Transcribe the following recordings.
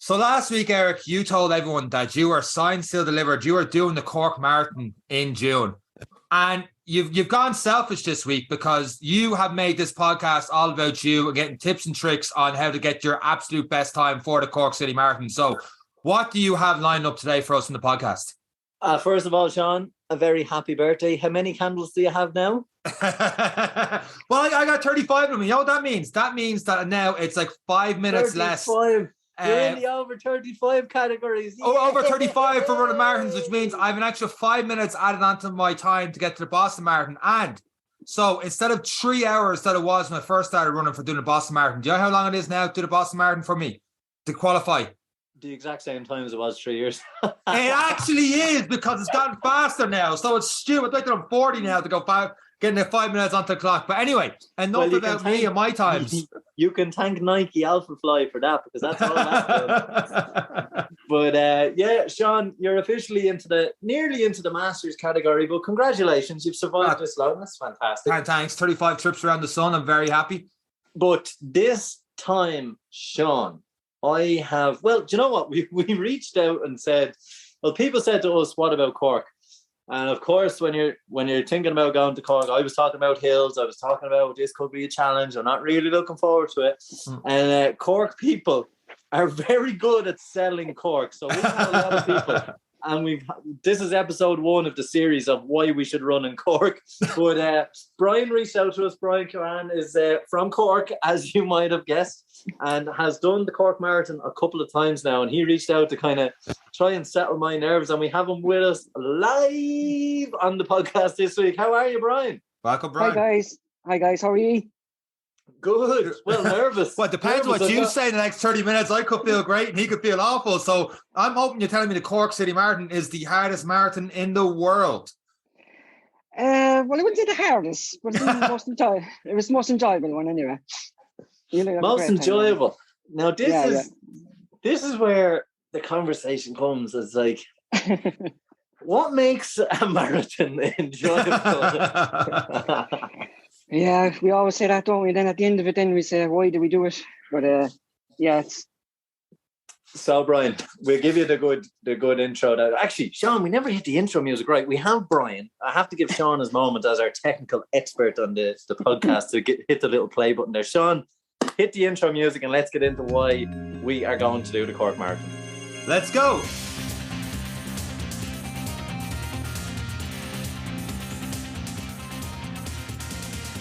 So last week, Eric, you told everyone that you were signed, still delivered. You were doing the Cork Marathon in June. And you've gone selfish this week because you have made this podcast all about you and getting tips and tricks on how to get your absolute best time for the Cork City Marathon. So what do you have lined up today for us in the podcast? First of all, Sean, a very happy birthday. How many candles do you have now? Well, I got 35 of them. You know what that means? That means that now it's like 5 minutes 35. less. You're in the over 35 categories. Over 35 for running marathons, which means I have an extra 5 minutes added onto my time to get to the Boston Marathon. And so instead of 3 hours that it was when I first started running for doing the Boston Marathon, do you know how long it is now to do the Boston Marathon for me to qualify? The exact same time as it was 3 years. It actually is, because it's gotten faster now. So it's stupid. Like I'm 40 now to go getting the 5 minutes onto the clock. But anyway, enough about me and my times. You can thank Nike Alpha Fly for that, because that's all that's But yeah, Sean, you're officially nearly into the Masters category. But congratulations, you've survived this long. That's fantastic. And thanks. 35 trips around the sun. I'm very happy. But this time, Sean, I have, well, do you know what? We reached out and said, well, people said to us, what about Cork? And of course, when you're thinking about going to Cork, I was talking about hills. I was talking about this could be a challenge. I'm not really looking forward to it. And Cork people are very good at selling Cork. So we've had a lot of people. And this is episode 1 of the series of why we should run in Cork. But Brian reached out to us. Brian Keohane is from Cork, as you might have guessed, and has done the Cork Marathon a couple of times now. And he reached out to kind of try and settle my nerves. And we have him with us live on the podcast this week. How are you, Brian? Welcome, Brian. Hi, guys. How are you? Good. Well, nervous. Well, it depends what you say in the next 30 minutes. I could feel great and he could feel awful. So I'm hoping you're telling me the Cork City Marathon is the hardest marathon in the world. Well, I wouldn't say the hardest, but it was the most enjoyable one anyway. Most enjoyable. Now, this is where the conversation comes. It's like, what makes a marathon enjoyable? Yeah, we always say that, don't we? Then at the end of it, then we say, why do we do it? But it's... So, Brian, we'll give you the good intro. Actually, Sean, we never hit the intro music right. We have Brian. I have to give Sean his moment as our technical expert on the podcast to hit the little play button there. Sean, hit the intro music and let's get into why we are going to do the Cork Marathon. Let's go.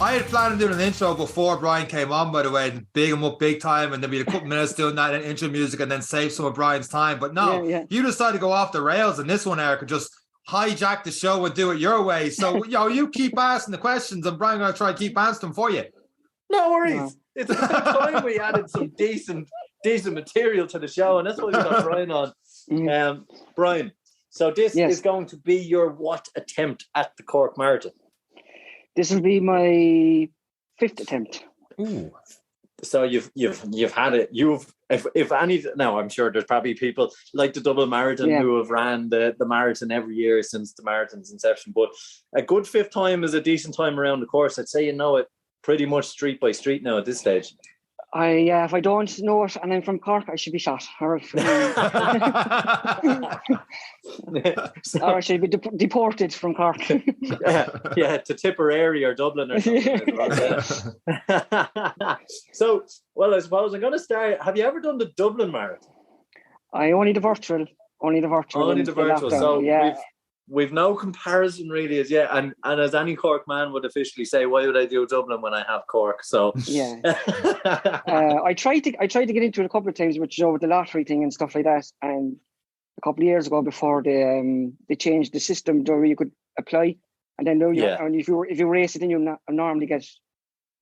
I had planned on doing an intro before Brian came on, by the way, and big him up big time, and then we had a couple minutes doing that in intro music and then save some of Brian's time. But no, you decided to go off the rails, and this one, Eric, and just hijack the show and do it your way. So, you keep asking the questions, and Brian going to try to keep answering them for you. No worries. No. It's about time we added some decent material to the show, and that's why we got Brian on. Brian, so this is going to be your what attempt at the Cork Marathon? This will be my 5th attempt. Ooh. So you've had it. If any, now I'm sure there's probably people like the Dublin Marathon who have ran the marathon every year since the marathon's inception. But a good 5th time is a decent time around the course. I'd say you know it pretty much street by street now at this stage. If I don't know it and I'm from Cork, I should be shot. Or I should be deported from Cork. to Tipperary or Dublin or something. So, well, I suppose I'm going to start. Have you ever done the Dublin Marathon? Only the virtual. So we've no comparison really as yet. And as any Cork man would officially say, why would I do Dublin when I have Cork? So I tried to get into it a couple of times with the lottery thing and stuff like that. And a couple of years ago, before they changed the system where you could apply, and then and if you race it, then you normally get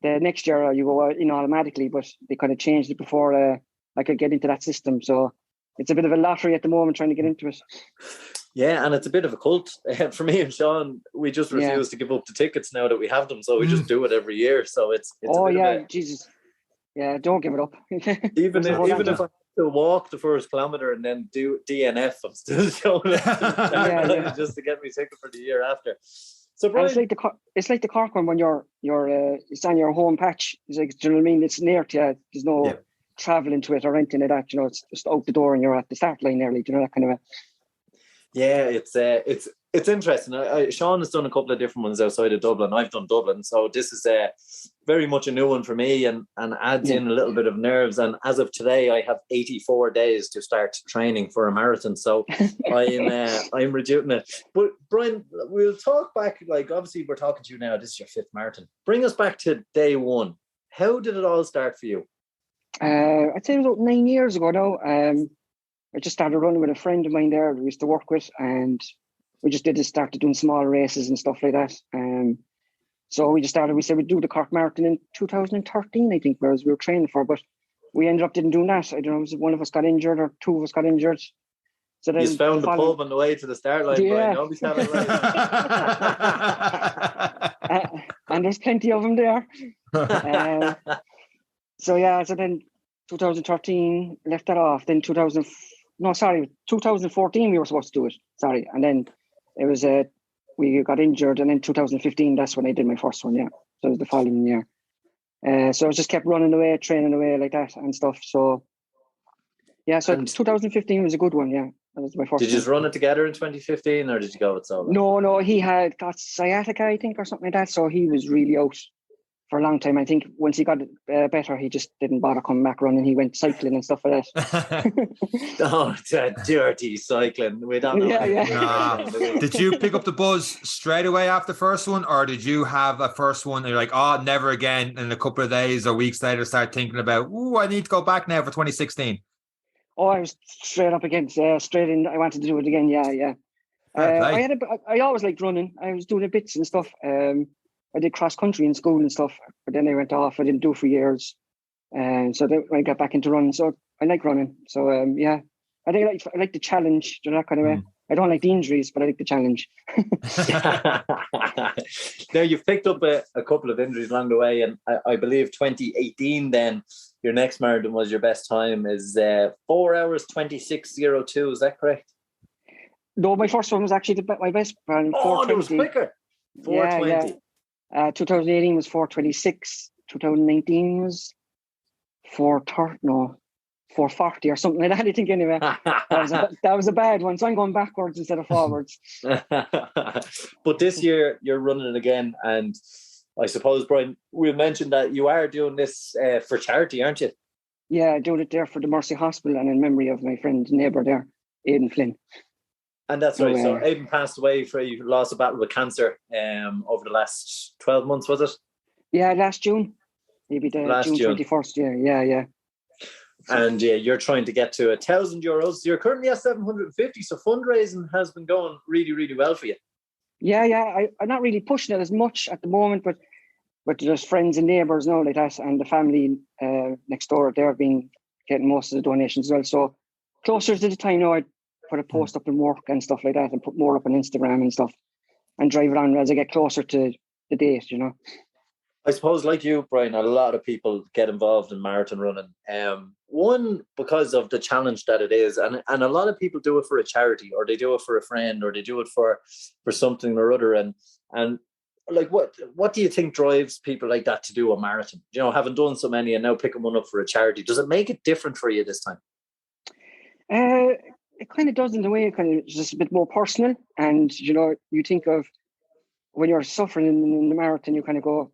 the next year you go in automatically. But they kind of changed it before I could get into that system. So it's a bit of a lottery at the moment trying to get into it. Yeah, and it's a bit of a cult. For me and Sean, we just refuse to give up the tickets now that we have them, so we just do it every year. So it's Jesus. Yeah, don't give it up. even if I have to walk the first kilometre and then do DNF, I'm still showing it just to get me ticket for the year after. So Brian, it's like the Cork one when you're it's on your home patch. It's like, do you know what I mean? It's near to you. There's no traveling to it or anything like that. You know, it's just out the door and you're at the start line early. You know, that kind of Yeah, it's interesting. Sean has done a couple of different ones outside of Dublin. I've done Dublin, so this is very much a new one for me, and adds in a little bit of nerves. And as of today, I have 84 days to start training for a marathon. So I'm reducing it. But Brian, we'll talk back. Like, obviously, we're talking to you now. This is your 5th marathon. Bring us back to day one. How did it all start for you? I'd say it was about 9 years ago now. I just started running with a friend of mine there that we used to work with, and we just started doing small races and stuff like that. So we said we'd do the Cork Marathon in 2013, I think, whereas we were training for, but we ended up didn't do that. I don't know, was it one of us got injured or two of us got injured. So then you found the pub on the way to the start line, yeah. Brian. Don't be telling lies. And there's plenty of them there. So then 2013, left that off. Then 2014 we were supposed to do it. Sorry. And then it was we got injured, and then 2015, that's when I did my first one, yeah. So it was the following year. So I just kept running away, training away like that and stuff. So yeah, so 2015 was a good one, yeah. That was my first Did you just run it together in 2015, or did you go it solo? No, he had got sciatica, I think, or something like that. So he was really out for a long time. I think once he got better, he just didn't bother coming back running. He went cycling and stuff like that. Oh, that dirty cycling. We don't know. Yeah. Did you pick up the buzz straight away after the first one, or did you have a first one and you're like, oh, never again, and a couple of days or weeks later start thinking about, I need to go back now for 2016? Oh, I was straight up against, straight in. I wanted to do it again. Yeah. I always liked running. I was doing bits and stuff. I did cross country in school and stuff, but then I went off. I didn't do it for years, and so then I got back into running. So I like running. So I think I like the challenge, you know, that kind of way. I don't like the injuries, but I like the challenge. Now, you've picked up a couple of injuries along the way, and I believe 2018. Then your next marathon was your best time is 4 hours 26:02. Is that correct? No, my first one was actually my best. Oh, it was quicker. 4:20. Yeah. 2018 was 4:26. 2019 was 4:40 or something like that. I think anyway. That was a bad one. So I'm going backwards instead of forwards. But this year you're running it again, and I suppose, Brian, we mentioned that you are doing this for charity, aren't you? Yeah, doing it there for the Mercy Hospital and in memory of my friend and neighbour there, Aidan Flynn. And that's right. So Aidan passed away he lost a battle with cancer over the last 12 months, was it? Yeah, last June. Maybe June 21st. Yeah. And you're trying to get to €1,000. You're currently at 750. So fundraising has been going really, really well for you. Yeah. I'm not really pushing it as much at the moment, but there's friends and neighbours now like that, and the family next door, they've been getting most of the donations as well. So closer to the time now, I'd put a post up in work and stuff like that, and put more up on Instagram and stuff, and drive it on as I get closer to the date, you know. I suppose, like you, Brian, a lot of people get involved in marathon running. One, because of the challenge that it is, and a lot of people do it for a charity, or they do it for a friend, or they do it for something or other. And like, what do you think drives people like that to do a marathon? You know, having done so many and now picking one up for a charity, does it make it different for you this time? It kind of does in a way. It kind of just a bit more personal, and you know, you think of when you're suffering in the marathon, you kind of go,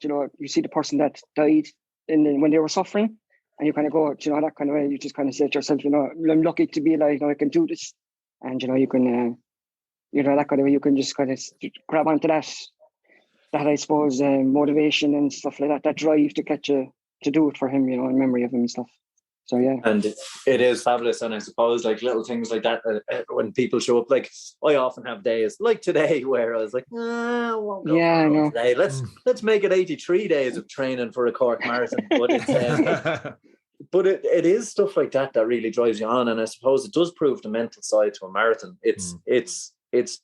you know, you see the person that died when they were suffering, and you kind of go, you know, that kind of way. You just kind of say to yourself, you know, I'm lucky to be alive. You know, I can do this, and you know, you can, you know, that kind of way. You can just kind of grab onto that I suppose motivation and stuff like that drive to get you to do it for him, you know, in memory of him and stuff. So yeah, and it is fabulous. And I suppose like little things like that, when people show up, like I often have days like today where I was like, I won't go today. Let's make it 83 days of training for a Cork Marathon. But it's but it is stuff like that really drives you on. And I suppose it does prove the mental side to a marathon. It's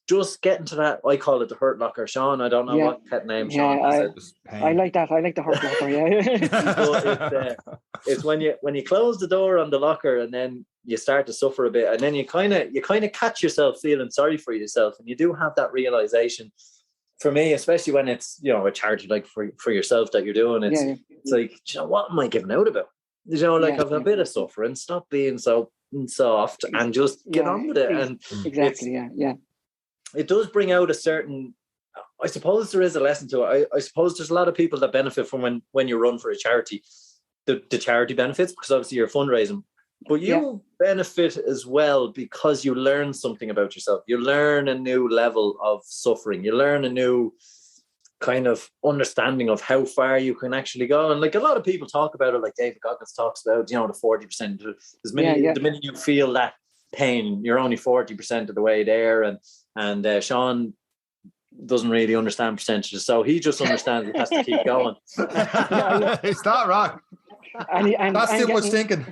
just getting to that. I call it the hurt locker, Sean. I don't know what pet name Sean is. I like that. I like the hurt locker. Yeah. It's when you close the door on the locker and then you start to suffer a bit, and then you kind of catch yourself feeling sorry for yourself, and you do have that realization. For me, especially when it's, you know, a charity like for yourself that you're doing, it's like, you know, what am I giving out about? have a bit of suffering, stop being so soft and just get on with it. And exactly, it does bring out a certain, I suppose there is a lesson to it. I suppose there's a lot of people that benefit from when you run for a charity, the charity benefits, because obviously you're fundraising, but you benefit as well because you learn something about yourself. You learn a new level of suffering. You learn a new kind of understanding of how far you can actually go. And like a lot of people talk about it, like David Goggins talks about, the 40%. The minute you feel that pain, you're only 40% of the way there. And Sean doesn't really understand percentages, so he just understands it has to keep going. It's not wrong. And that's too much thinking.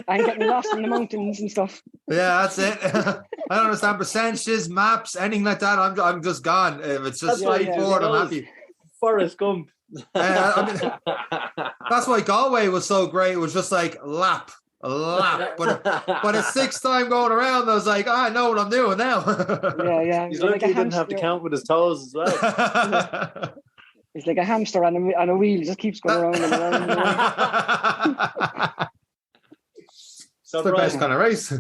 And getting lost in the mountains and stuff. Yeah, that's it. I don't understand percentages, maps, anything like that. I'm just gone. If it's just straightforward, I'm happy. Forrest Gump. That's why Galway was so great. It was just like lap. But a sixth time going around, I was like, I know what I'm doing now. He's lucky he didn't have to count with his toes as well. It's like a hamster on a wheel, just keeps going around and around and around. So it's the best kind of race.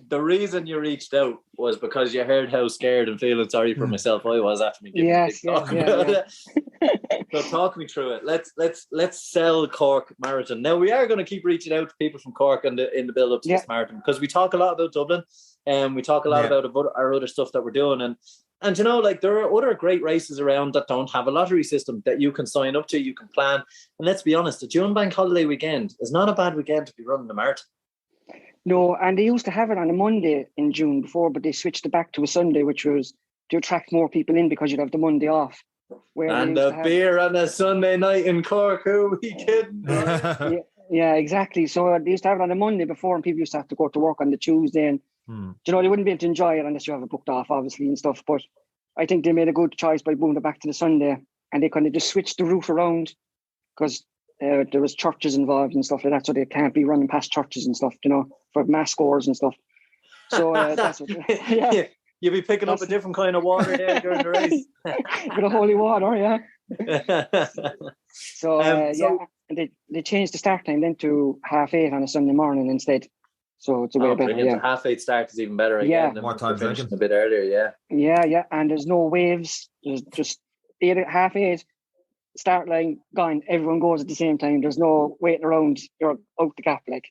The reason you reached out was because you heard how scared and feeling sorry for myself I was after me giving a big talk about it. So talk me through it. Let's sell Cork Marathon. Now we are going to keep reaching out to people from Cork in the build up to this marathon, because we talk a lot about Dublin and we talk a lot about our other stuff that we're doing, and there are other great races around that don't have a lottery system that you can sign up to, you can plan. And let's be honest, the June Bank holiday weekend is not a bad weekend to be running the marathon. No, and they used to have it on a Monday in June before, but they switched it back to a Sunday, which was to attract more people in because you'd have the Monday off. And a beer on a Sunday night in Cork, who are we kidding? Yeah, exactly. So they used to have it on a Monday before, and people used to have to go to work on the Tuesday, and they wouldn't be able to enjoy it unless you have it booked off, obviously, and stuff. But I think they made a good choice by moving it back to the Sunday, and they kind of just switched the route around because there was churches involved and stuff like that, so they can't be running past churches and stuff, for mass scores and stuff. So that's what. You'll be picking up a different kind of water there during the race. With a holy water, So and they changed the start time then to 8:30 on a Sunday morning instead. So it's a way better. The 8:30 start is even better again. More time drinking a bit earlier. Yeah. And there's no waves. There's just 8:30 start line gone. Everyone goes at the same time. There's no waiting around. You're out the gap like.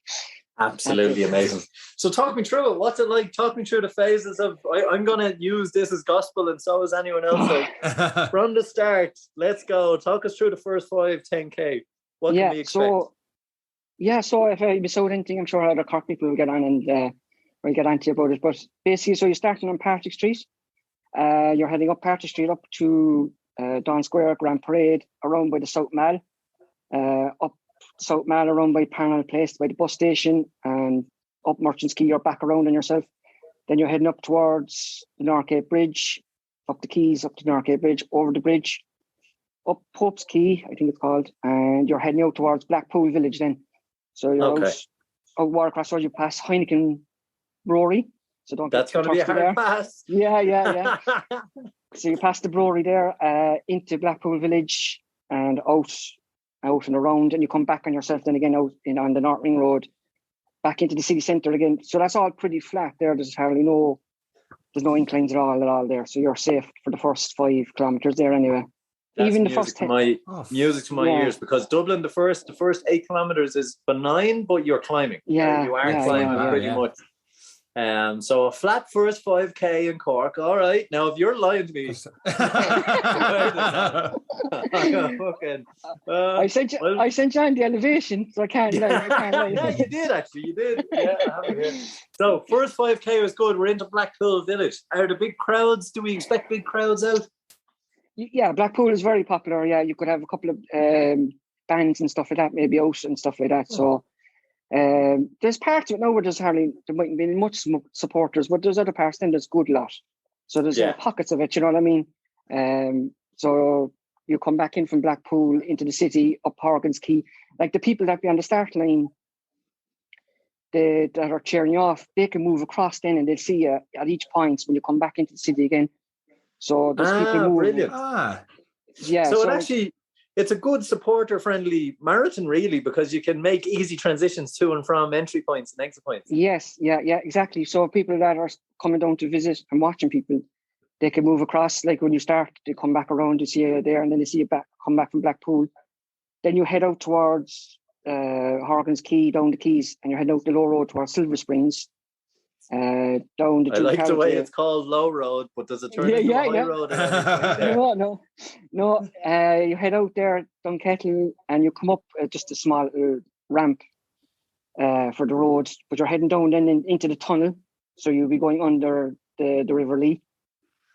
Absolutely amazing. So talk me through it. What's it like? Talk me through the phases of. I'm going to use this as gospel, and so is anyone else. So from the start, let's go. Talk us through the first 5 10K. What can we expect? So if I miss out anything, I'm sure other Cork people will get on and we'll get on to you about it. But basically, so you're starting on Partick Street. You're heading up Partick Street up to Dawn Square, Grand Parade, around by the South Mall, up South Mall, around by Parnell Place, by the bus station, and up Merchants Quay. You're back around on yourself. Then you're heading up towards the Northgate Bridge, up the Quays, up to Northgate Bridge, over the bridge, up Pope's Quay, I think it's called, and you're heading out towards Blackpool Village then. So you're out Watercross Road, you pass Heineken Brewery. So don't. That's going to be a hard pass. Yeah. So you pass the brewery there, into Blackpool Village and out and around, and you come back on yourself then again out on the North Ring Road, back into the city centre again. So that's all pretty flat there. There's no inclines at all there. So you're safe for the first 5 kilometres there anyway. That's even the music first music to my ears, because Dublin, the first 8 kilometres is benign, but you're climbing. You are climbing pretty much. So a flat first 5K in Cork. All right. Now, if you're lying to me, I sent you on the elevation, so I can't lie. Yeah, you did actually. You did. Yeah, I have it here. So first 5K was good. We're into Blackpool Village. Are the big crowds? Do we expect big crowds out? Yeah, Blackpool is very popular. Yeah, you could have a couple of bands and stuff like that, maybe out and stuff like that. So there's parts of it now where there mightn't be much supporters, but there's other parts then there's good lot. So there's pockets of it, you know what I mean? So you come back in from Blackpool into the city, up Horgan's Quay. Like the people that be on the start line, that are cheering you off, they can move across then and they'll see you at each point when you come back into the city again. So there's people moving. Brilliant. Yeah. So it actually, it's a good supporter-friendly marathon, really, because you can make easy transitions to and from entry points and exit points. Yes, yeah, exactly. So people that are coming down to visit and watching people, they can move across. Like when you start, they come back around, you see you there, and then they see you come back from Blackpool. Then you head out towards Horgan's Quay, down the quays, and you're heading out the low road towards Silver Springs. Down the I like the way it's called low road, but does it turn into high road? No. You head out there, Dunkettle, and you come up just a small ramp for the road, but you're heading down then into the tunnel. So you'll be going under the River Lee,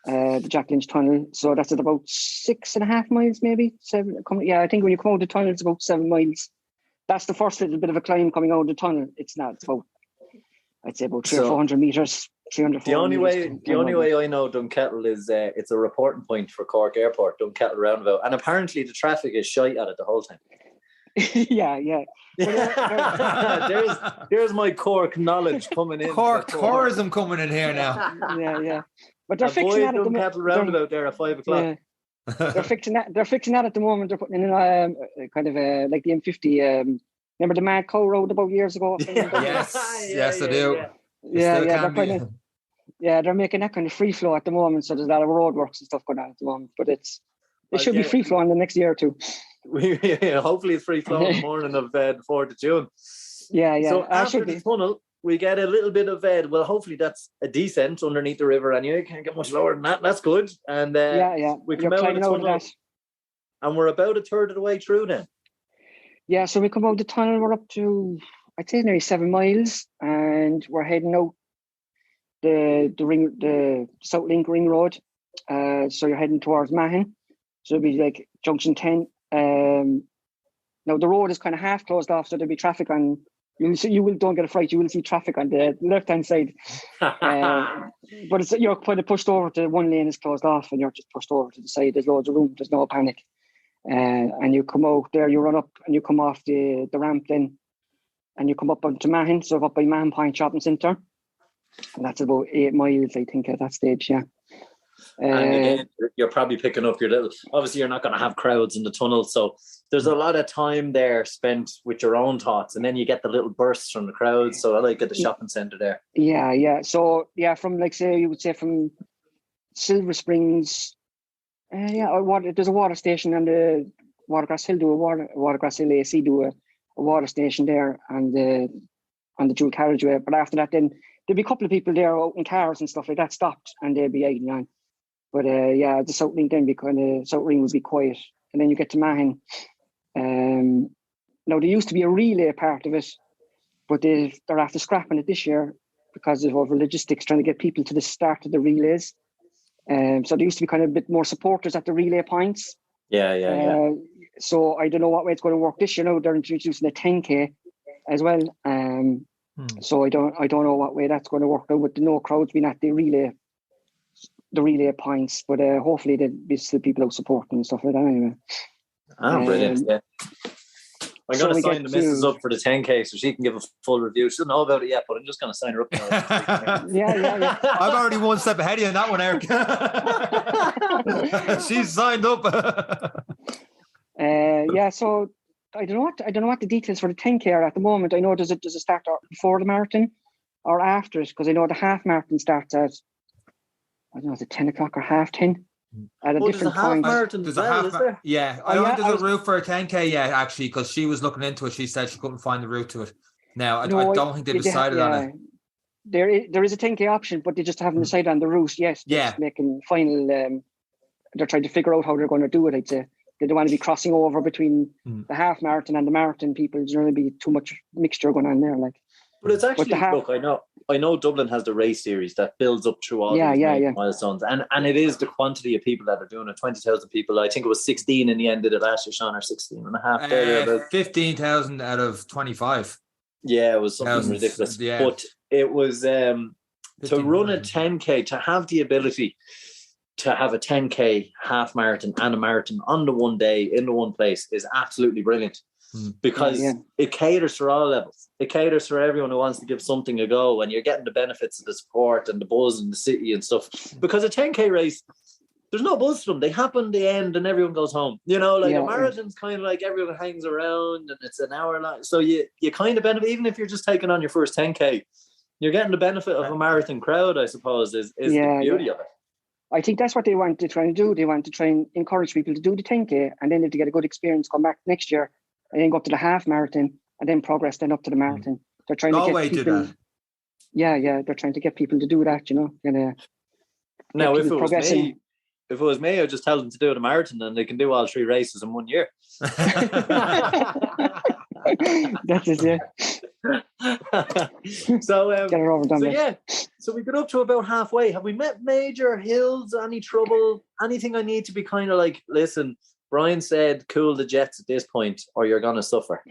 the Jack Lynch Tunnel. So that's at about 6.5 miles, maybe 7. I think when you come out of the tunnel, it's about 7 miles. That's the first little bit of a climb coming out of the tunnel. It's not. It's about, I'd say, about 300 or 400 meters. 300. The only way I know Dunkettle is it's a reporting point for Cork Airport, Dunkettle roundabout, and apparently the traffic is shite at it the whole time. yeah. There's my Cork knowledge coming in. Cork tourism coming in here now. Yeah. But they're fixing that at the moment. Dunkettle roundabout there at 5 o'clock. Yeah. They're fixing that. They're fixing that at the moment. They're putting in kind of like the M50. Remember the Mad Cow Road about years ago? Yes, I do. They're making that kind of free flow at the moment. So there's a lot of roadworks and stuff going on at the moment. But it should be free flow in the next year or two. Hopefully it's free flow in the morning of the 4th of June. Yeah. So after the tunnel, we get a little bit of hopefully that's a descent underneath the river, and you can't get much lower than that. That's good. And we come out of the tunnel, and we're about a third of the way through then. Yeah, so we come out of the tunnel, we're up to, I'd say, nearly 7 miles, and we're heading out the South Link Ring Road. So you're heading towards Mahon. So it'll be like Junction 10. Now the road is kind of half closed off, so there'll be traffic on. Don't get a fright. You will see traffic on the left-hand side, but you're kind of pushed over to one lane is closed off, and you're just pushed over to the side. There's loads of room. There's no panic, and you come out there. You run up and you come off the ramp then, and you come up onto Mahon. So up by Mahon Point Shopping Centre, and that's about 8 miles, I think, at that stage. Yeah. And again, you're probably picking up your little. Obviously, you're not going to have crowds in the tunnel, so there's a lot of time there spent with your own thoughts, and then you get the little bursts from the crowds. So I like at the shopping centre there. Yeah. So from from Silver Springs. There's a water station, and the Watergrass Hill Watergrass Hill AC do a water station there, and on the dual carriageway. But after that, then there'll be a couple of people there out in cars and stuff like that stopped, and they'll be egging on. But the South Ring then South Ring would be quiet, and then you get to Mahon. Now there used to be a relay part of it, but they're after scrapping it this year because of over logistics, trying to get people to the start of the relays. So there used to be kind of a bit more supporters at the relay points. Yeah. So I don't know what way it's going to work this year. Now they're introducing a 10K as well. So I don't know what way that's going to work out with the no crowds being at the relay points, but hopefully there'll be still people out supporting and stuff like that anyway. Brilliant. Yeah. I'm going to sign the missus up for the 10K so she can give a full review. She doesn't know about it yet, but I'm just going to sign her up now. Yeah. I'm already one step ahead of you on that one, Eric. She's signed up. So I don't know what the details for the 10K are at the moment. I know does it start before the marathon or after it? Because I know the half marathon starts at, I don't know, is it 10 o'clock or 10:30? At a different time. There's a half marathon. Yeah, I don't think there's a route for a 10K yet, actually, because she was looking into it. She said she couldn't find the route to it. Now, I don't think they decided on it. There is a 10K option, but they just haven't decided on the route yet. They're just making final. They're trying to figure out how they're going to do it. I'd say they don't want to be crossing over between the half marathon and the marathon people. There's going to be too much mixture going on there. But it's actually I know Dublin has the race series that builds up through all these milestones, and it is the quantity of people that are doing it. 20,000 people. I think it was 16 in the end. Did it last year, Sean, or 16 and a half? 15,000 out of 25 Yeah, it was something ridiculous. Yeah. But it was to run a 10K, to have the ability to have a 10K half marathon and a marathon on the one day in the one place is absolutely brilliant. Because it caters for all levels. It caters for everyone who wants to give something a go, and you're getting the benefits of the support and the buzz in the city and stuff. Because a 10K race, there's no buzz to them. They happen, they end, and everyone goes home. You know, like Yeah, a marathon's kind of like everyone hangs around and it's an hour long. So you kind of benefit, even if you're just taking on your first 10K, you're getting the benefit of a marathon crowd, I suppose, is the beauty of it. I think that's what they want to try and do. They want to try and encourage people to do the 10K, and then if they get a good experience, come back next year and then go up to the half marathon and then progress then up to the marathon. They're trying to get people. Yeah, they're trying to get people to do that, you know. And, now, if it was me, I'd just tell them to do the marathon and they can do all 3 races in 1 year. That is it. So, get it over done. So yeah, so we got up to about halfway. Have we met major hills? Any trouble? Anything I need to be kind of like, listen, Brian said, cool the jets at this point, or you're gonna suffer?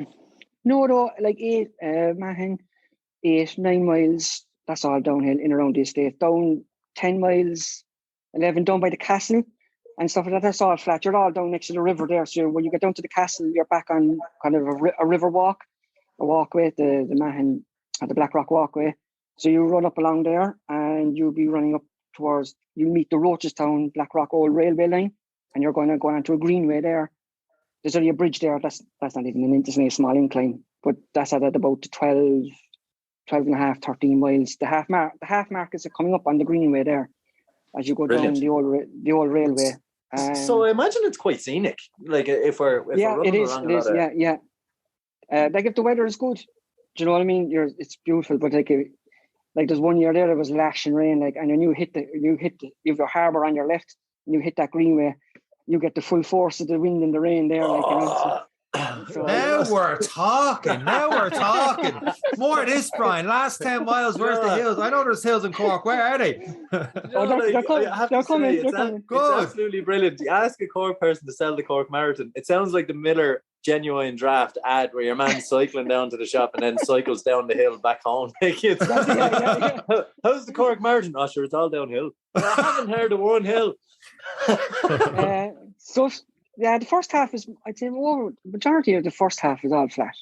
No, like 9 miles. That's all downhill in around the estate. Down 10 miles, 11 down by the castle and stuff like that. That's all flat. You're all down next to the river there. So when you get down to the castle, you're back on kind of a river walk, a walkway, the Mahon, the Black Rock walkway. So you run up along there and you'll be running up towards, you meet the Rochestown Black Rock old railway line, and you're going to go onto a greenway there. There's only a bridge there. That's not even it's only a small incline, but that's at about 12 and a half, 13 miles. The half mark is coming up on the greenway there as you go down the old railway. So I imagine it's quite scenic. Like if we're running it is. along It is. Yeah. Like if the weather is good, do you know what I mean? It's beautiful. But like there's 1 year there, there was lashing rain. Like, and when you have your harbour on your left, and you hit that greenway, you get the full force of the wind and the rain there. Like, you know. So now we're talking. More of this, Brian. Last 10 miles, where's the hills? I know there's hills in Cork. Where are they? They're coming. It's absolutely brilliant. You ask a Cork person to sell the Cork Marathon, it sounds like the Miller Genuine Draft ad where your man's cycling down to the shop and then cycles down the hill back home. Like how's the Cork Marathon? Oh, sure, it's all downhill. I haven't heard of one hill. Yeah, the first half is, I'd say, the majority of the first half is all flat.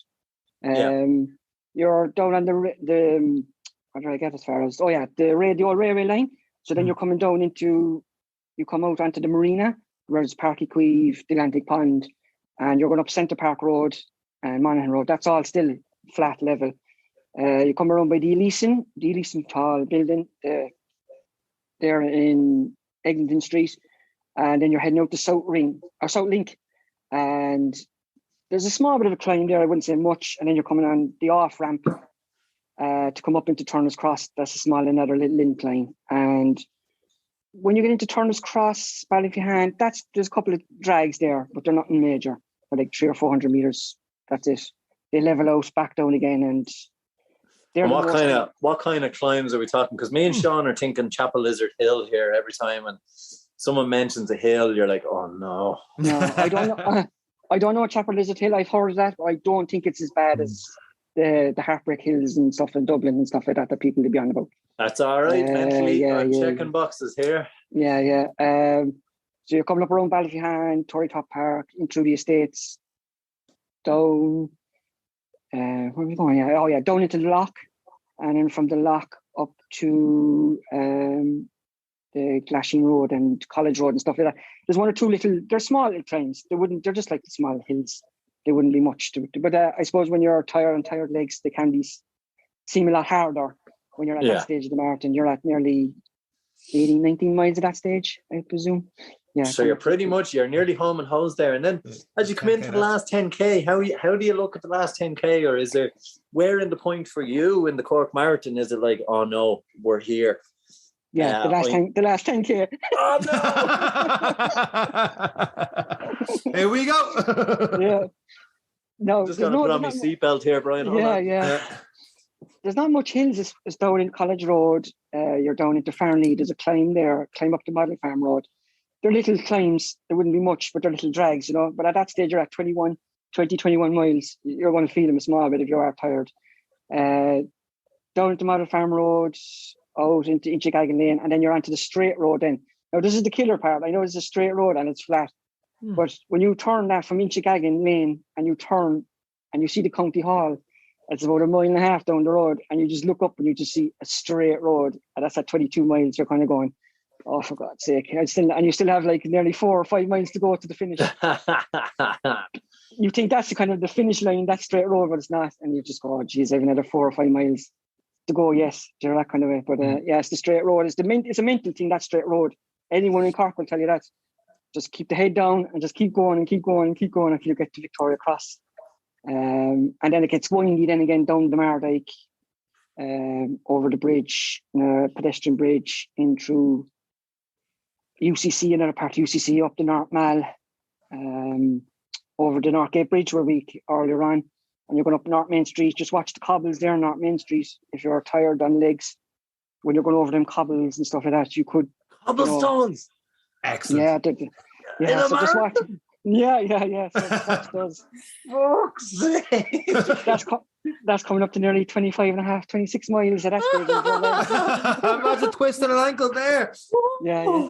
You're down on the how do I get as far as? Oh yeah, the old railway line. So then you're coming down you come out onto the marina, whereas Parky Queeve, the Atlantic Pond, and you're going up Centre Park Road and Monaghan Road. That's all still flat level. You come around by the Elysian tall building there in Eglinton Street. And then you're heading out to South Link. And there's a small bit of a climb there, I wouldn't say much. And then you're coming on the off ramp to come up into Turner's Cross. That's another little incline. And when you get into Turner's Cross, Ballyphehane, there's a couple of drags there, but they're nothing major. They're like 300 or 400 meters. That's it. They level out back down again. And what kind of climbs are we talking? Because me and Sean are thinking Chapel Lizard Hill here every time, and someone mentions a hill, you're like, oh no. No, I don't know. I don't know Chapel Lizard Hill. I've heard of that, but I don't think it's as bad as the Heartbreak Hills and stuff in Dublin and stuff like that people to be on about. That's all right. Mentally, I'm checking boxes here. Yeah. So you're coming up around Ballyphehane, Torrytop Park, in through the estates, down. Where are we going? Down into the lock, and then from the lock up to the Glasheen Road and College Road and stuff like that. There's one or two they're small little trains. They're just like the small hills. They wouldn't be much to it. But I suppose when you're tired legs, they can seem a lot harder when you're at that stage of the marathon. You're at nearly 18, 19 miles at that stage, I presume. Yeah. So you're nearly home and hose there. And then as you come into the last 10K, how do you look at the last 10K? Or is there, where in the point for you in the Cork Marathon, is it like, oh no, we're here? Yeah, the last 10K. Oh no! Here we go. Yeah. No, I'm just going to put on my seatbelt here, Brian. Yeah. There's not much hills. It's down in College Road. You're down into Farnley. There's a climb there. Climb up the Model Farm Road. They're little climbs. There wouldn't be much, but they're little drags, you know. But at that stage, you're at 21 miles. You're going to feel them a small bit if you are tired. Down into Model Farm Road, out into Inchigagan Lane, and then you're onto the straight road then. Now, this is the killer part. I know it's a straight road and it's flat. But when you turn that from Inchigagan Lane and you turn and you see the County Hall, it's about 1.5 miles down the road, and you just look up and you just see a straight road, and that's at 22 miles. You're kind of going, Oh, for God's sake! And you still have like nearly 4 or 5 miles to go to the finish. You think that's the kind of the finish line, that straight road, but it's not. And you just go, oh, geez, I have another 4 or 5 miles to go. Yes, you're that kind of way. But yeah, it's the straight road. It's a mental thing, that straight road. Anyone in Cork will tell you that. Just keep the head down and just keep going and keep going and keep going until you get to Victoria Cross. And then it gets windy then again down the Mardyke, over the bridge, pedestrian bridge, in through UCC, another part of UCC, up the North Mall, over the Northgate Bridge where we earlier on, and you're going up North Main Street. Just watch the cobbles there, North Main Street. If you're tired on legs, when you're going over them cobbles and stuff like that, you could cobblestones. Excellent. Yeah. So just watch. Yeah. So just watch those. Fuck's sake. That's coming up to nearly 26 miles at that stage. Imagine twisting an ankle there. Yeah.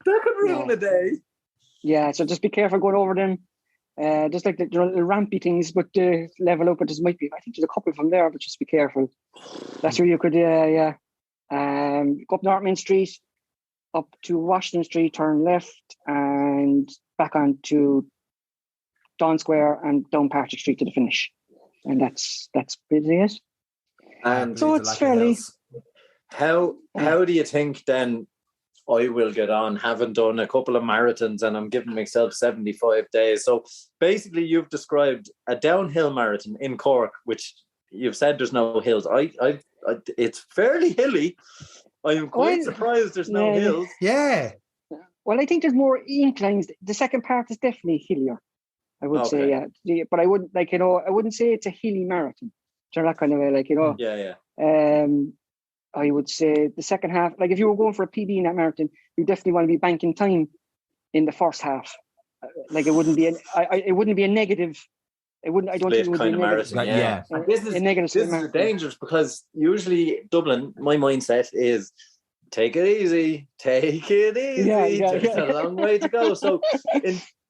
That could ruin a day. Yeah, so just be careful going over them. Just like the rampy things, but level up. But I think there's a couple of them there, but just be careful. That's where you could, go up North Main Street, up to Washington Street, turn left, and back on to Dawn Square and down Patrick Street to the finish. And that's basically it. And so it's fairly. How do you think then I will get on, having done a couple of marathons, and I'm giving myself 75 days? So basically you've described a downhill marathon in Cork, which you've said there's no hills. It's fairly hilly. I am quite surprised there's no hills. Yeah. Well, I think there's more inclines. The second part is definitely hillier, I would say, yeah. But I wouldn't, I wouldn't say it's a hilly marathon. So that kind of way, Yeah. I would say the second half, like if you were going for a PB in that marathon, you definitely want to be banking time in the first half. Like it wouldn't be a negative. I don't think it would be a negative. Yeah. And this is dangerous because usually Dublin, my mindset is take it easy. There's a long way to go. So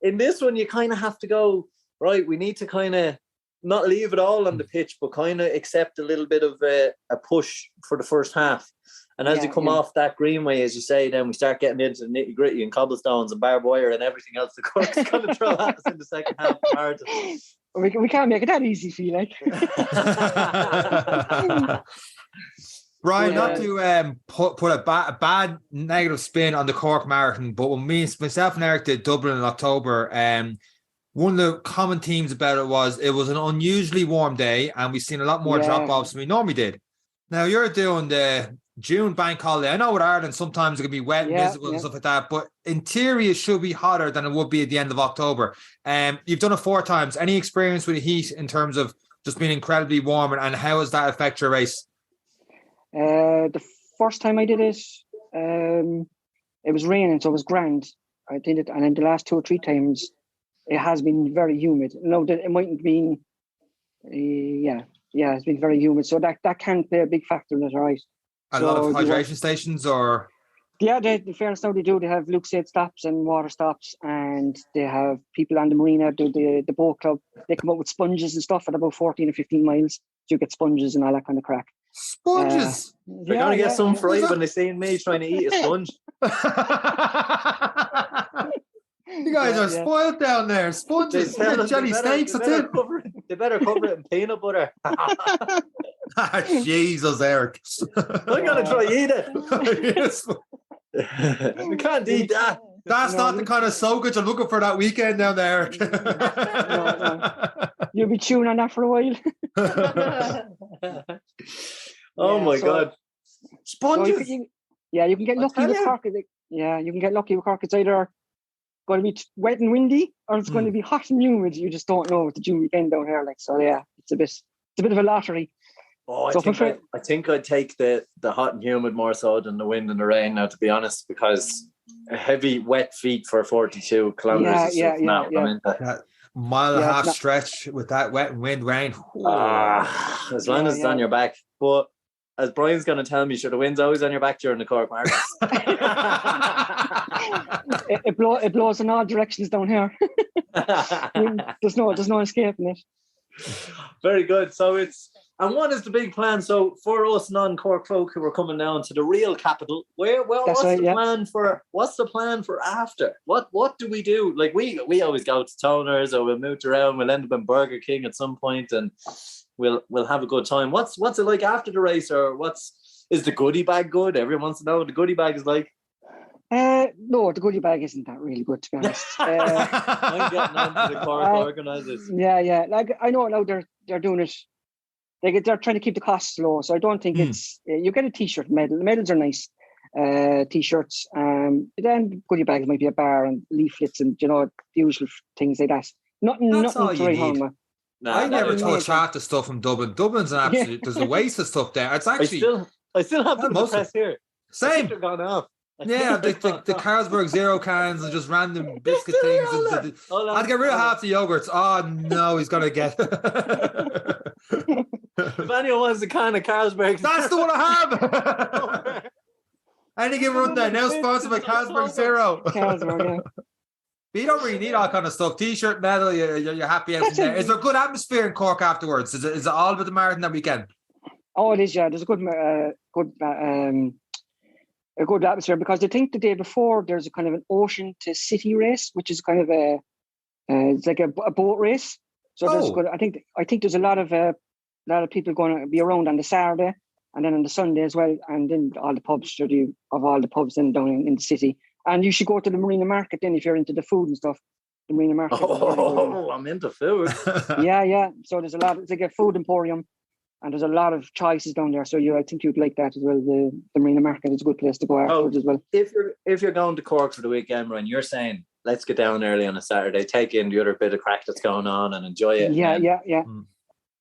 in this one, you kind of have to go, right, we need to kind of not leave it all on the pitch, but kind of accept a little bit of a push for the first half. And as you come off that greenway, as you say, then we start getting into the nitty gritty and cobblestones and barbed wire and everything else the Cork's going to throw at us in the second half of the marathon. We can't make it that easy for you, like. Brian, not to put a bad negative spin on the Cork Marathon, but when myself and Eric did Dublin in October, one of the common themes about it was an unusually warm day, and we've seen a lot more drop-offs than we normally did. Now, you're doing the June bank holiday. I know with Ireland, sometimes it can be wet and miserable and stuff like that, but in theory, it should be hotter than it would be at the end of October. You've done it 4 times. Any experience with the heat in terms of just being incredibly warm, and how does that affect your race? The first time I did it, it was raining, so it was grand. I did it, and then the last 2 or 3 times, it has been very humid. No, it mightn't be. It's been very humid, so that can play a big factor in it, right? A lot of hydration stations, or in fairness, now they do. They have Lucid stops and water stops, and they have people on the marina. The boat club. They come up with sponges and stuff at about 14 or 15 miles. So you get sponges and all that kind of crack. Sponges. They're going to get some fright when they see me trying to eat a sponge. You guys are spoiled down there. Sponges, jelly snakes. That's it. They better cover it in peanut butter. Jesus, Eric. I'm going to try eat it. We can't eat that. That's not the kind of soakage I'm looking for that weekend down there. No. You'll be chewing on that for a while. My God. Sponges. You can get lucky with Cork. You can get lucky with Cork. It's either going to be wet and windy or it's going to be hot and humid. You just don't know with the June weekend down here. It's a bit of a lottery. I think I'd take the hot and humid more so than the wind and the rain now, to be honest, because heavy wet feet for 42 kilometers is not what I'm into. That mile and a half stretch with that wet and wind rain. As long as it's on your back. But as Brian's going to tell me, the wind's always on your back during the Cork Marathon. it blows in all directions down here. There's no escaping it. Very good. So And what is the big plan? So for us non-Cork folk who are coming down to the real capital, what's the plan for after? What do we do? Like we always go to Toners, or we'll move around, we'll end up in Burger King at some point, and we'll have a good time. What's it like after the race, or is the goodie bag good? Everyone wants to know what the goodie bag is like. No, the goodie bag isn't that really good, to be honest. I'm getting on to the Cork organisers. Yeah. Like I know now they're doing it. They're trying to keep the costs low, so I don't think it's. You get a T-shirt medal. The medals are nice. T-shirts. Then goodie bags might be a bar and leaflets and the usual things like that. Nothing to write home with. I never touch half the stuff from Dublin. Dublin's an absolute. There's a waste of stuff there. It's actually. I still have the press here. Same. They're gone off. Yeah, the Carlsberg Zero cans and just random biscuit things. I'd get rid of half the yogurts. Oh no, he's gonna get. If anyone wants a can of Carlsberg, that's the one I have. Any given run there now sponsored by Carlsberg Zero. Carlsberg, yeah. But you don't really need all kind of stuff. T-shirt, medal, you're happy out there. Is there a good atmosphere in Cork afterwards? Is it all about the marathon that weekend? Oh, it is. Yeah, there's a good atmosphere, because I think the day before there's a kind of an ocean to city race, which is kind of it's like a boat race. So there's good. I think there's a lot of people going to be around on the Saturday, and then on the Sunday as well, and then all the pubs of all the pubs then down in the city. And you should go to the Marina Market then if you're into the food and stuff. The Marina Market. Oh, I'm into food. Yeah. So there's a lot. It's like a food emporium, and there's a lot of choices down there. So I think you'd like that as well. The Marina Market is a good place to go afterwards as well. If you're going to Cork for the weekend, Brian, you're saying let's get down early on a Saturday, take in the other bit of crack that's going on, and enjoy it. Yeah.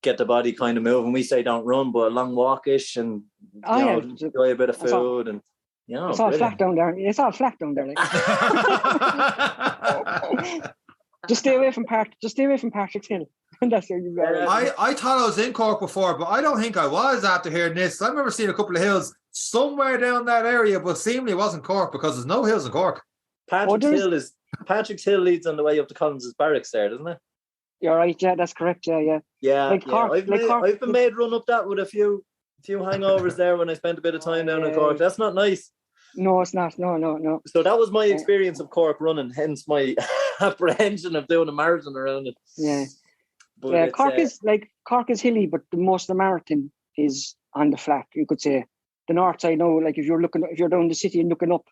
Get the body kind of moving. We say don't run, but a long walkish, and enjoy a bit of food, and it's all flat down there. It's all flat down there. Like. Just stay away from Patrick's Hill. That's where you go. I thought I was in Cork before, but I don't think I was after hearing this. I remember seeing a couple of hills somewhere down that area, but seemingly it wasn't Cork, because there's no hills in Cork. Patrick's Hill leads on the way up to Collins's Barracks there, doesn't it? You're right, yeah, that's correct, yeah. Like Cork, I've been made run up that with a few hangovers there when I spent a bit of time down in Cork. That's not nice. No, it's not. No. So that was my experience of Cork running, hence my apprehension of doing a marathon around it. Yeah. But Cork is hilly, but most of the marathon is on the flat, you could say. The north side, like if you're down the city and looking up,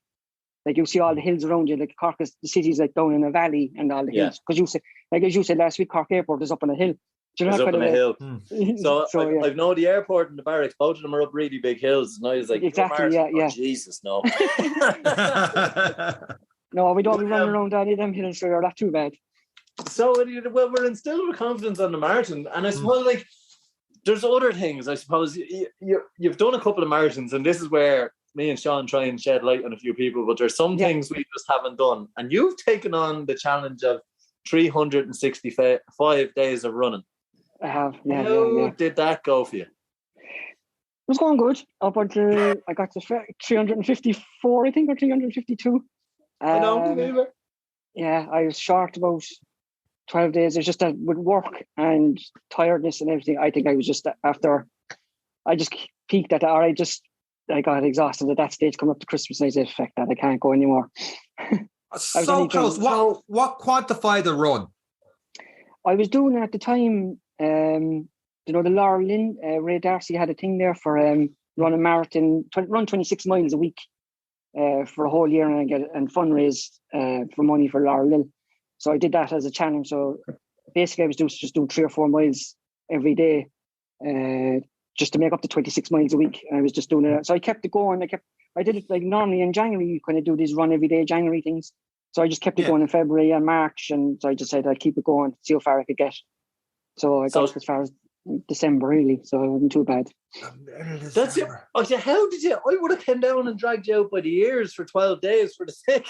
like you see all the hills around you. Like Cork the city's like down in a valley and all the hills. Because as you said last week, Cork Airport is up on a hill. It's up on a hill. So I know the airport and the barracks, both of them are up really big hills. And I was like, exactly, yeah. Oh, Jesus, no. No, we don't be running around any of them hills, so you're not too bad. So, we're instilled with confidence on the marathon. And I suppose, like, there's other things. I suppose you've done a couple of marathons, and this is where me and Sean try and shed light on a few people, but there's some things we just haven't done. And you've taken on the challenge of 365 days of running. I have. How did that go for you? It was going good up until I got to 354, I think, or 352. I know. Yeah, I was short about 12 days. It's just that with work and tiredness and everything, I think I was just I just peaked at that, or I got exhausted at that stage coming up to Christmas, and I said, "Fuck that, I can't go anymore." So close. What quantified the run? I was doing at the time, the Laura Lynn, Ray Darcy had a thing there for run a marathon, run 26 miles a week for a whole year, and fundraise for money for Laura Lynn. So I did that as a challenge. So basically I was just doing 3 or 4 miles every day, just to make up to 26 miles a week. And I was just doing it. So I kept it going. I did it like normally in January, you kind of do these run every day January things. So I just kept it going in February and March. And so I just said I'd keep it going, see how far I could get. So I got as far as December, really. So it wasn't too bad. That's it. I said, how did you? I would have come down and dragged you out by the ears for 12 days for the sake.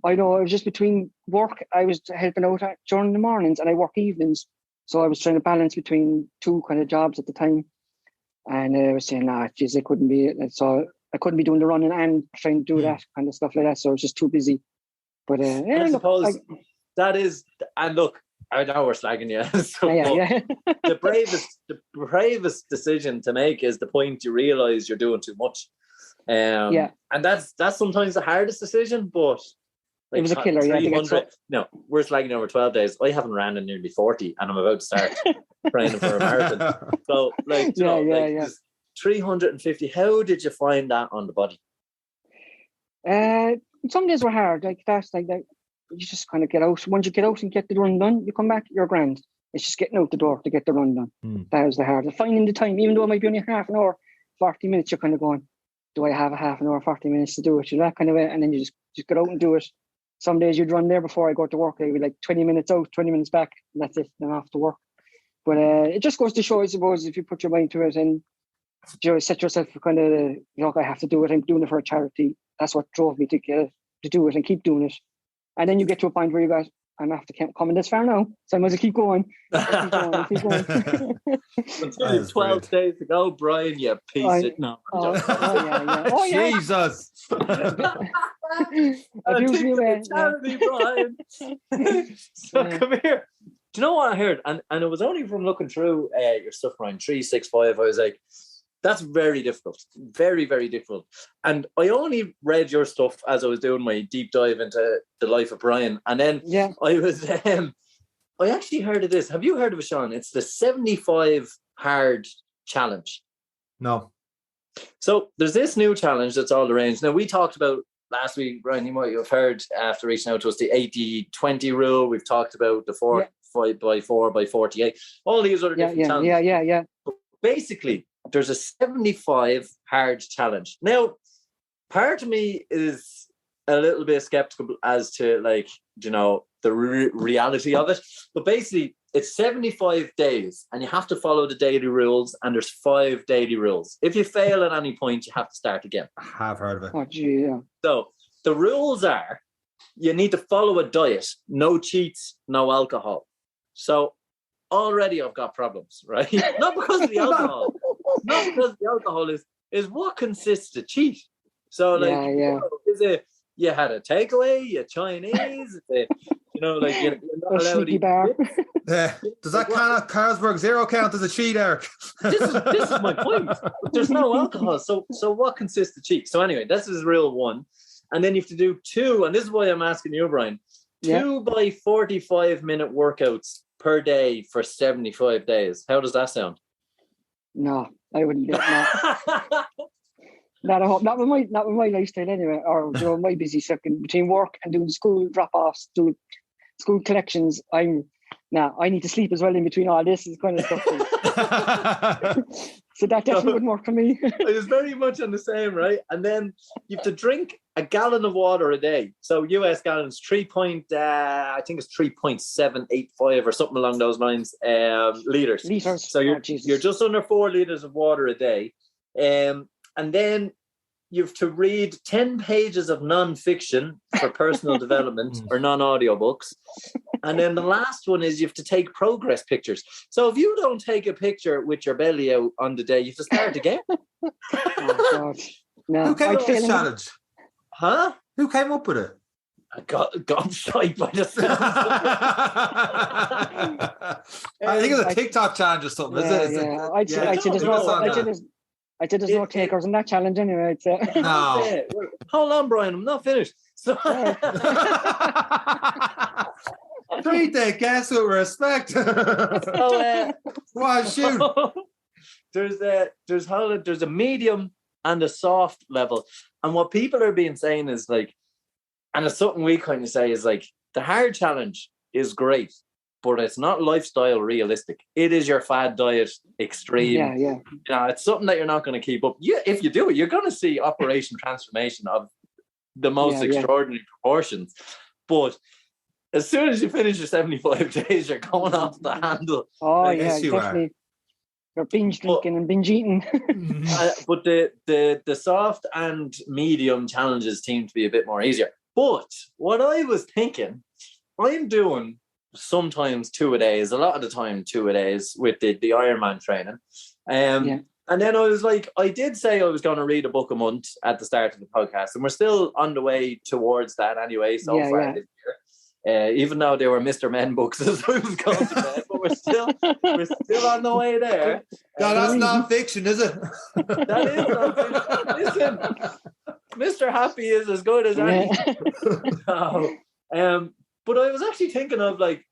I know. I was just between work. I was helping out during the mornings, and I work evenings. So I was trying to balance between 2 kind of jobs at the time. And I was saying, I couldn't be. So I couldn't be doing the running and trying to do that kind of stuff like that. So I was just too busy. But I suppose that is, and look, I know we're slagging you. So, yeah. the bravest decision to make is the point you realize you're doing too much. And that's sometimes the hardest decision, but it was a killer. Yeah, no, we're slagging over 12 days. I haven't ran in nearly 40, and I'm about to start training for a marathon. So, like, you know, 350. How did you find that on the body? Some days were hard. Like that's like that. You just kind of get out. Once you get out and get the run done, you come back, you're grand. It's just getting out the door to get the run done. That was the hardest. Finding the time, even though it might be only half an hour, 40 minutes, you're kind of going, do I have a half an hour, 40 minutes to do it? You know, that kind of way. And then you just get out and do it. Some days you'd run there before I go to work. I'd be like 20 minutes out, 20 minutes back, and that's it. Then off to work. But it just goes to show, I suppose, if you put your mind to it and you set yourself for kind of, you know, I have to do it. I'm doing it for a charity. That's what drove me to do it and keep doing it. And then you get to a point where you go, I'm after coming this far now, so I must keep going. Keep going. Until 12 days to go, Brian, you piece it. No. Oh, yeah. Jesus. Charity, Brian. So come here. Do you know what I heard? And it was only from looking through your stuff, Brian, 365. I was like, that's very difficult. Very, very difficult. And I only read your stuff as I was doing my deep dive into the life of Brian. And then I was, I actually heard of this. Have you heard of it, Sean? It's the 75 hard challenge. No. So there's this new challenge that's all arranged. Now, we talked about last week, Brian, you might have heard after reaching out to us, the 80-20 rule. We've talked about the 5x4 by 48. All these other different challenges. Yeah. But basically, there's a 75 hard challenge. Now, part of me is a little bit skeptical as to, like, you know, the reality of it. But basically, it's 75 days and you have to follow the daily rules, and there's 5 daily rules. If you fail at any point, you have to start again. I have heard of it. Oh, gee, yeah. So the rules are you need to follow a diet, no cheats, no alcohol. So already I've got problems, right? Not because of the alcohol. Not because the alcohol is what consists of cheat. So, like, is it you had a takeaway, you Chinese, you know, like you're not allowed to eat bar. Does that kind of Carlsberg Zero count as a cheat, Eric? This is my point. There's no alcohol. So what consists of cheat? So anyway, this is rule 1. And then you have to do 2, and this is why I'm asking you, Brian, 2 by 45-minute workouts per day for 75 days. How does that sound? No, I wouldn't do that. Not with my lifestyle anyway, or, you know, my busy second between work and doing school drop-offs, doing school collections. I need to sleep as well in between all this kind of stuff. So that definitely wouldn't work for me. I was very much on the same, right? And then you have to drink a gallon of water a day. So US gallons, I think it's 3.785 or something along those lines, liters. So you're just under 4 liters of water a day. And then you have to read 10 pages of non-fiction for personal development or non-audio books. And then the last one is you have to take progress pictures. So if you don't take a picture with your belly out on the day, you have to start again. Oh, God. No, who came up with this challenge? Huh? Who came up with it? I got shite by the sound. I think it's a TikTok challenge or something, is it? I'd say there's no takers in that challenge anyway, I'd say. No. Hold on, Brian, I'm not finished. So 3-day guess with respect. Why shoot? There's a medium and a soft level. And what people are being saying is, like, and it's something we kind of say is, like, the hard challenge is great, but it's not lifestyle realistic. It is your fad diet extreme. Yeah. You know, it's something that you're not going to keep up. If you do it, you're going to see operation transformation of the most extraordinary proportions. But as soon as you finish your 75 days, you're going off the handle. Oh, like, yeah, definitely. You're binge drinking and binge eating. But the soft and medium challenges seem to be a bit more easier. But what I was thinking, I'm doing sometimes 2 a days, a lot of the time 2 a days with the Ironman training. And then I was like, I did say I was going to read a book a month at the start of the podcast, and we're still on the way towards that anyway so far this even though they were Mr. Men books as I was going to bed, but we're still on the way there. No, that's non-fiction, is it? That is non-fiction. Listen, Mr. Happy is as good as any. So, but I was actually thinking of like,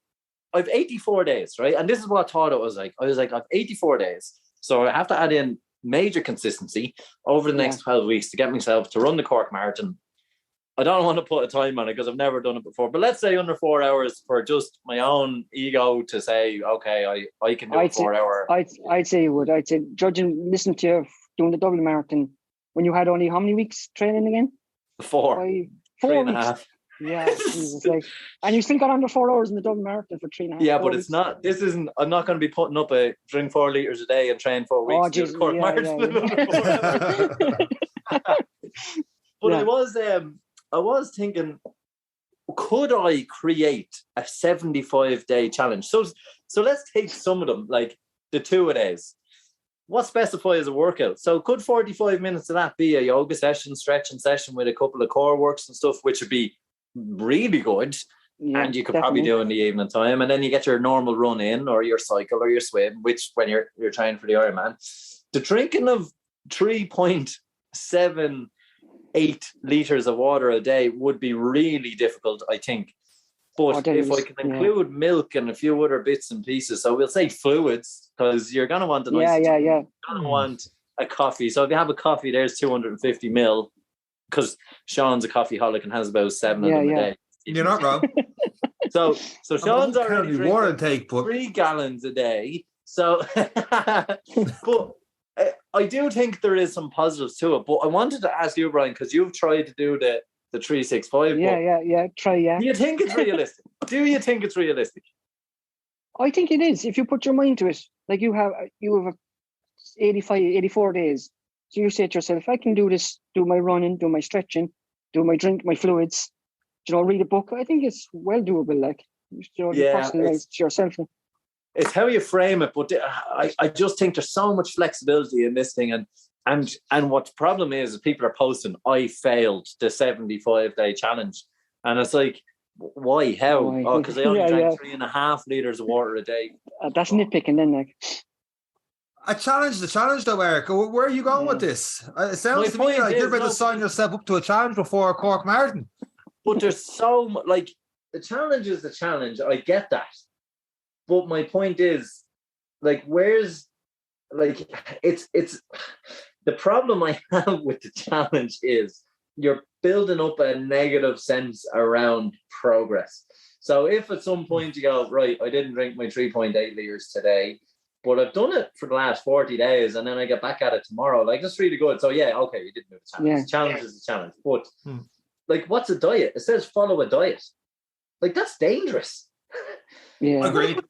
I've 84 days, right? And this is what I thought it was like. I was like, I've 84 days. So I have to add in major consistency over the next 12 weeks to get myself to run the Cork Marathon. I don't want to put a time on it because I've never done it before, but let's say under 4 hours for just my own ego to say, okay, I can do a 4 hour. I'd say you would. I'd say, judging, listen to you doing the Dublin Marathon when you had only how many weeks training again? 4. 4 and a half. Yeah, Jesus, like, and you still got under 4 hours in the Dublin Marathon for 3.5. Yeah, but it's not. This isn't. I'm not going to be putting up a drink 4 liters a day and train 4 weeks. Oh, geez, Cork Marathon. But I was thinking, could I create a 75-day challenge? So let's take some of them, like the 2-a-days. What specify as a workout? So could 45 minutes of that be a yoga session, stretching session with a couple of core works and stuff, which would be really good, and you could probably do in the evening time, and then you get your normal run in or your cycle or your swim, which when you're trying for the Ironman. The drinking of 3.78 liters of water a day would be really difficult, I think. But if I can include milk and a few other bits and pieces, so we'll say fluids, because you're going to want a nice you're going to want a coffee. So if you have a coffee, there's 250 ml, because Sean's a coffeeholic and has about 7 of them a day. You're not wrong. So Sean's already drinking 3 gallons a day. So, but I do think there is some positives to it. But I wanted to ask you, Brian, because you've tried to do the 365. Try. Do you think it's realistic? I think it is. If you put your mind to it, like you have 84 days. So you say to yourself, I can do this, do my running, do my stretching, do my drink, my fluids, read a book. I think it's well doable. Like, you personalize to yourself. It's how you frame it, but I just think there's so much flexibility in this thing, and what the problem is people are posting, I failed the 75-day challenge, and it's like, why? How? Oh, because I only drank 3.5 liters of water a day. That's nitpicking, then, like. A challenge, though, Eric. Where are you going with this? It sounds to me like you're about to sign yourself up to a challenge before a Cork Marathon. But there's so much, like, the challenge is the challenge. I get that. But my point is, like, it's the problem I have with the challenge is you're building up a negative sense around progress. So if at some point you go, right, I didn't drink my 3.8 liters today, but I've done it for the last 40 days and then I get back at it tomorrow, like, that's really good. So you didn't do the challenge. Yeah. The challenge is the challenge. But like, what's a diet? It says follow a diet. Like, that's dangerous. Yeah. Agreed.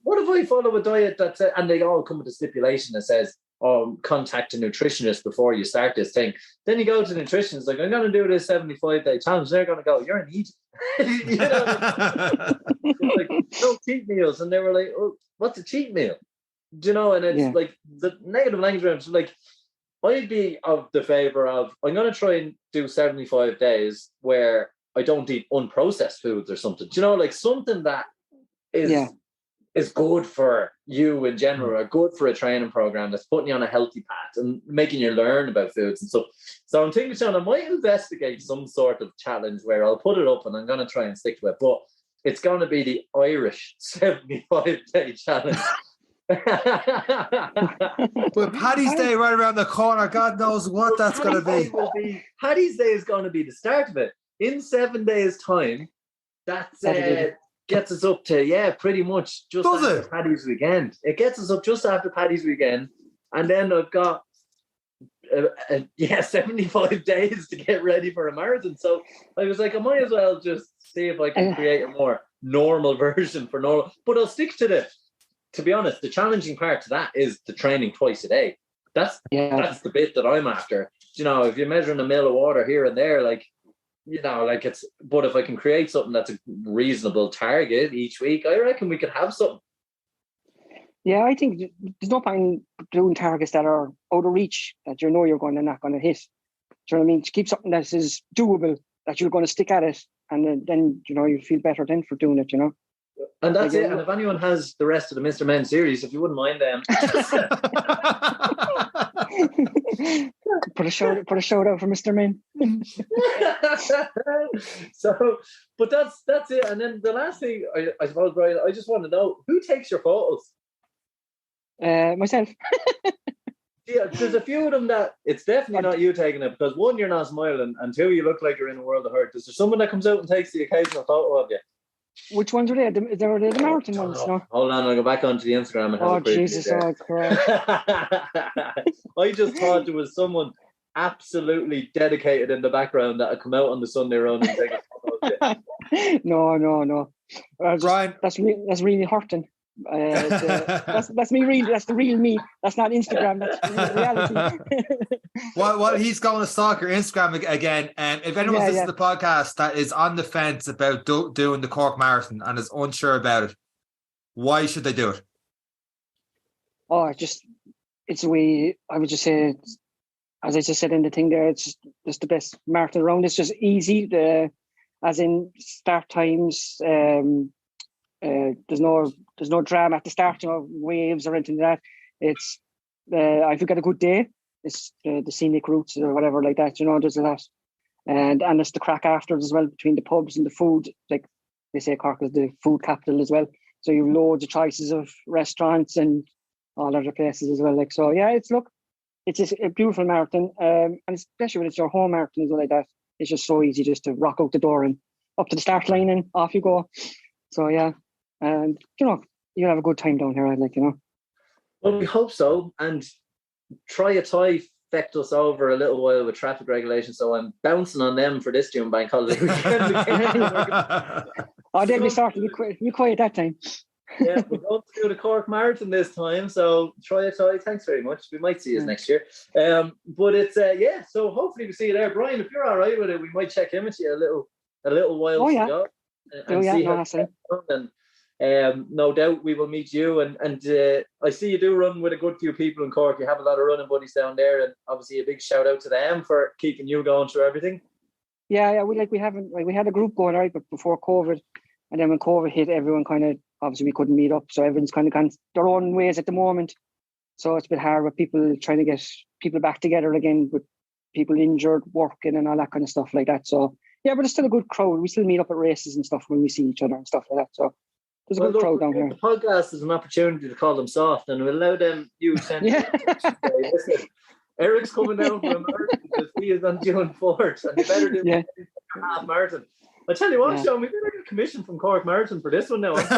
What if I follow a diet and they all come with a stipulation that says, contact a nutritionist before you start this thing. Then you go to the nutritionist, like, I'm going to do this 75-day challenge. They're going to go, you're an idiot. Like, no cheat meals. And they were like, oh, what's a cheat meal? And it's like the negative language. Like, I'd be of the favor of, I'm going to try and do 75 days where I don't eat unprocessed foods or something. Like something that is good for you in general, or good for a training program that's putting you on a healthy path and making you learn about foods and stuff. So I'm thinking, Sean, I might investigate some sort of challenge where I'll put it up and I'm going to try and stick to it. But it's going to be the Irish 75-day challenge. With Paddy's Day right around the corner, God knows what that's going to be. Paddy's Day is going to be the start of it. In 7 days' time, that's gets us up to, pretty much just after Paddy's weekend. It gets us up just after Paddy's weekend. And then I've got 75 days to get ready for a marathon. So I was like, I might as well just see if I can create a more normal version for normal. But I'll stick to be honest, the challenging part to that is the training twice a day. That's the bit that I'm after. If you're measuring a mil of water here and there, like, it's, but if I can create something that's a reasonable target each week, I reckon we could have something. Yeah, I think there's no point doing targets that are out of reach, that you're not going to hit. Do you know what I mean? To keep something that is doable, that you're going to stick at it and then you feel better then for doing it. And that's it. And if anyone has the rest of the Mr. Men series, if you wouldn't mind them, put a shout out for Mr. Men. So, but that's it. And then the last thing, I suppose, Brian, I just want to know, who takes your photos? Myself. Yeah, there's a few of them that it's definitely not you taking it, because one, you're not smiling, and two, you look like you're in a world of hurt. Is there someone that comes out and takes the occasional photo of you? Which ones are they? They were the marathon ones, no? Hold on, I'll go back onto the Instagram and have a quick Jesus, oh Christ. I just thought there was someone absolutely dedicated in the background that had come out on the Sunday run and take a photo of you. No. Brian, that's really hurting. That's me real. That's the real me. That's not Instagram. That's reality. Well, he's going to stalk your Instagram again. If anyone's listening to the podcast that is on the fence about doing the Cork Marathon and is unsure about it, why should they do it? Oh, it's a way. I would just say, as I just said in the thing there, it's just the best marathon around. It's just easy. As in start times. There's no drama at the start, waves or anything like that. It's if you get a good day, it's the scenic routes or whatever like that. There's a lot, and it's the crack afterwards as well, between the pubs and the food. Like they say, Cork is the food capital as well. So you have loads of choices of restaurants and all other places as well. Like so, yeah. It's just a beautiful marathon, and especially when it's your home marathon as well like that. It's just so easy just to rock out the door and up to the start line and off you go. So yeah. And you'll have a good time down here, I'd like. Well, we hope so. And try a tie fecked us over a little while with traffic regulations, so I'm bouncing on them for this June bank holiday weekend. They'll be starting. You quiet that time. Yeah, we're going to do the Cork Marathon this time, so try a tie. Thanks very much. We might see you next year. But it's so hopefully we see you there. Brian, if you're all right with it, we might check in with you a little while to go. And see how it's going. And no doubt we will meet you, and I see you do run with a good few people in Cork. You have a lot of running buddies down there, and obviously a big shout out to them for keeping you going through everything. We had a group going right, but before COVID, and then when COVID hit, everyone kind of obviously we couldn't meet up, so everyone's kind of gone their own ways at the moment. So it's a bit hard with people trying to get people back together again, with people injured, working, and all that kind of stuff like that. So yeah, but it's still a good crowd. We still meet up at races and stuff when we see each other and stuff like that. So. There's a good crowd down here. The podcast is an opportunity to call them soft, and we'll allow them listen, Eric's coming down from America because he is on June 4th, and they better do a half marathon. I tell you what, Sean, we better get a commission from Cork Marathon for this one now. That's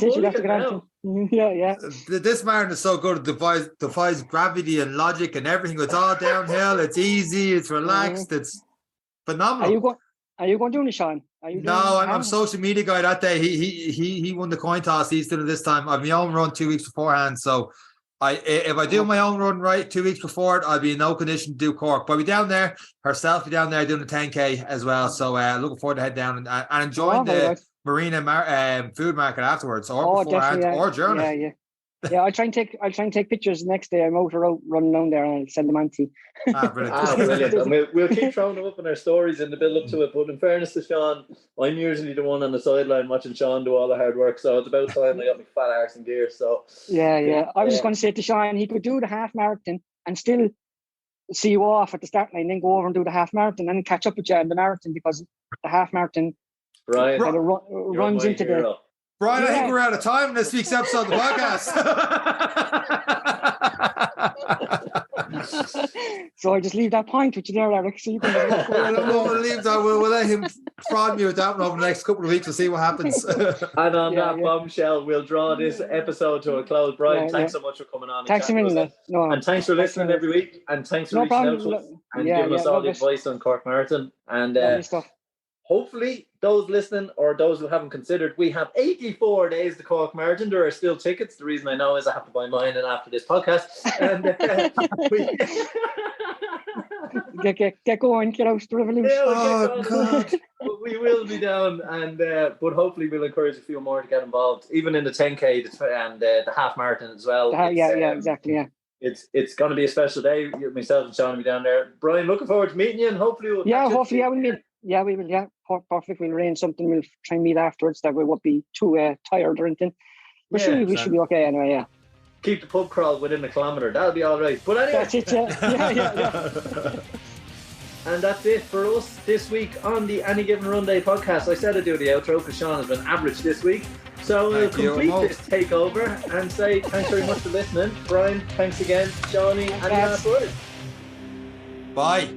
it. You have to get on to. Yeah. This marathon is so good. It defies gravity and logic and everything. It's all downhill. It's easy. It's relaxed. It's phenomenal. Are you going to do it, Sean? I'm social media guy that day. He won the coin toss. He's doing it this time. I've my own run 2 weeks beforehand. So if I do my own run right 2 weeks before it, I'll be in no condition to do Cork. But I'll be down there. Herself be down there doing the 10K as well. So looking forward to head down and enjoying the Marina food market afterwards, or beforehand, or during it. Yeah, I'll try and take pictures the next day. I'm out running down there, and I'll send them on to you. Brilliant. And we'll keep throwing them up in our stories in the build up to it. But in fairness to Sean, I'm usually the one on the sideline watching Sean do all the hard work. So it's about time I got my fat arse in gear. So yeah. I was just going to say to Sean, he could do the half marathon and still see you off at the start line, then go over and do the half marathon, and then catch up with you in the marathon, because the half marathon runs into hero. the. Brian, I think we're out of time in this week's episode of the podcast. So I just leave that point with you there, Eric. So you can we'll let him prod me with that one over the next couple of weeks. We'll see what happens. And on that bombshell, we'll draw this episode to a close. Brian, thanks so much for coming on. Thanks a million. And thanks for listening every week. And thanks for reaching out to us and giving us all the advice on Cork Marathon. And hopefully, those listening or those who haven't considered, we have 84 days to Cork Marathon. There are still tickets. The reason I know is I have to buy mine and after this podcast. And get going, get out the revolution. God. But we will be down, and but hopefully we'll encourage a few more to get involved, even in the 10K and the half marathon as well. Exactly. Yeah. It's going to be a special day. Myself and Sean will be down there. Brian, looking forward to meeting you, and hopefully we'll we'll meet. Yeah, we will. Yeah, perfect. We'll arrange something. We'll try and meet afterwards. That we won't be too tired or anything. But sure, we should be okay anyway. Yeah. Keep the pub crawl within a kilometre. That'll be all right. But anyway, that's it. Yeah. And that's it for us this week on the Any Given Run Day podcast. I said I'd do the outro because Sean has been average this week. So we'll complete this takeover and say thanks very much for listening. Brian, thanks again. Shawnee, any last words? Bye.